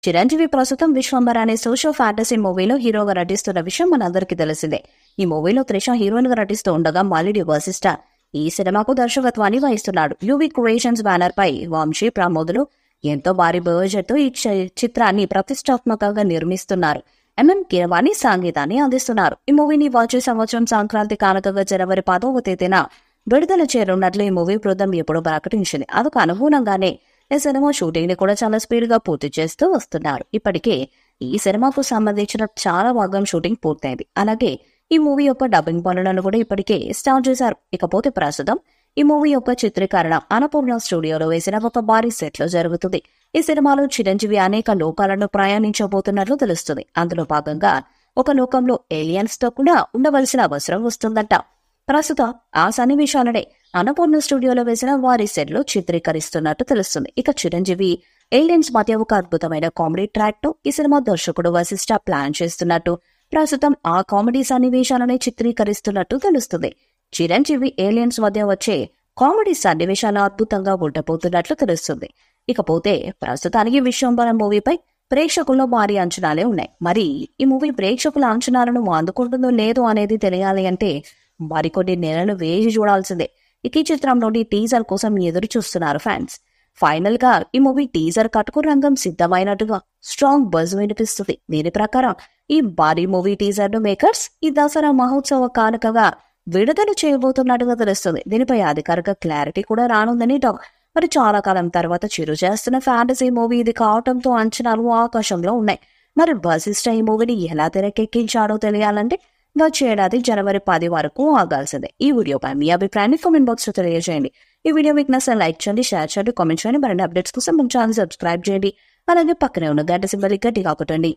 చిరంజీవి ప్రస్తుతం విశ్వంబర్ అనే social fantasy మూవీలో హీరోగా నటిస్తున్న విషయం మనందరికీ తెలిసిందే. ఈ మూవీలో త్రిష హీరోయిన్ గా నటిస్తూ ఉండగా మాలిడి వశిష్ఠ ఈ సినిమాకు దర్శకత్వాన్ని వహిస్తున్నాడు. యువి క్రియేషన్స్ బ్యానర్ పై వంశీ ప్రమోదులు ఎంతో భారీ బడ్జెట్ తో ఈ చిత్రాన్ని ప్రతిష్టాత్మకంగా నిర్మిస్తున్నారు. ఎంఎం కీరవాణి సంగీతాన్ని అందిస్తున్నారు. ఈ మూవీని వచ్చే సంవత్సరం సంక్రాంతి కానుకగా జనవరి 10వ తేదీన విడుదల చేయనున్నట్లు ఈ మూవీ బృందం ఎప్పుడూ ప్రకటించింది. అందుకు అనుగుణంగానే ఈ సినిమా షూటింగ్ ని కూడా చాలా స్పీడ్ గా పూర్తి చేస్తూ వస్తున్నారు. ఇప్పటికే ఈ సినిమాకు సంబంధించిన చాలా భాగం షూటింగ్ పూర్తయింది. అలాగే ఈ మూవీ యొక్క డబ్బింగ్ పనులను కూడా ఇప్పటికే స్టార్ట్ చేశారు. ఇకపోతే ప్రస్తుతం ఈ మూవీ యొక్క చిత్రీకరణ అన్నపూర్ణ స్టూడియోలో వేసిన ఒక భారీ సెట్ లో జరుగుతుంది. ఈ సినిమాలో చిరంజీవి అనేక లోకాలను ప్రయాణించబోతున్నట్లు తెలుస్తుంది. అందులో భాగంగా ఒక లోకంలో ఏలియన్స్ తో కూడా ఉండవలసిన అవసరం వస్తుందంట. ప్రస్తుతం ఆ సన్నివేశాలనే అన్నపూర్ణ స్టూడియోలో వేసిన వారి సెట్ లో చిత్రీకరిస్తున్నట్టు తెలుస్తుంది. ఇక చిరంజీవి ఏలియన్స్ మధ్య ఒక అద్భుతమైన కామెడీ ట్రాక్ ను ఈ సినిమా దర్శకుడు వశిష్ఠ ప్లాన్ చేస్తున్నట్టు, ప్రస్తుతం ఆ కామెడీ సన్నివేశాలనే చిత్రీకరిస్తున్నట్టు తెలుస్తుంది. చిరంజీవి ఏలియన్స్ మధ్య వచ్చే కామెడీ సన్నివేశాలు అద్భుతంగా ఉండబోతున్నట్లు తెలుస్తుంది. ఇకపోతే ప్రస్తుతానికి విశ్వంబరం మూవీపై ప్రేక్షకుల్లో భారీ అంచనాలే ఉన్నాయి. మరి ఈ మూవీ ప్రేక్షకుల అంచనాలను అందుకుంటుందో లేదో అనేది తెలియాలి అంటే మరికొన్ని నెలలు వేచి చూడాల్సిందే. ఈ చిత్రంలోని టీజర్ కోసం ఎదురు చూస్తున్నారు ఫ్యాన్స్. ఫైనల్ గా ఈ మూవీ టీజర్ కట్టుకు రంగం సిద్ధమైనట్టుగా స్ట్రాంగ్ బజ్ వినిపిస్తుంది. దీని ప్రకారం ఈ భారీ మూవీ టీజర్ ను మేకర్స్ ఈ దసరా మహోత్సవ కానుకగా విడుదల చేయబోతున్నట్టుగా తెలుస్తుంది. దీనిపై అధికారిక క్లారిటీ కూడా రానుందని టాక్. మరి చాలా కాలం తర్వాత చిరు చేస్తున్న ఫ్యాంటసీ మూవీ ఇది కావడంతో అంచనాలు ఆకాశంలో ఉన్నాయి. మరి వశిష్ఠ ఈ మూవీని ఎలా తెరకెక్కించాడో తెలియాలంటే వచ్చే ఏడాది జనవరి 10 వరకు ఆగాల్సిందే. ఈ వీడియోపై మీ అభిప్రాయాన్ని కామెంట్ బాక్స్ లో తెలియజేయండి. ఈ వీడియో మీకు నచ్చితే లైక్ చేయండి, షేర్ చేయండి, కామెంట్ చేయండి. మరిన్ని అప్డేట్స్ కోసం మన ఛానల్ సబ్స్క్రైబ్ చేయండి. అలాగే పక్కనే ఉన్న గంట సింబల్ గట్టిగా కొట్టండి.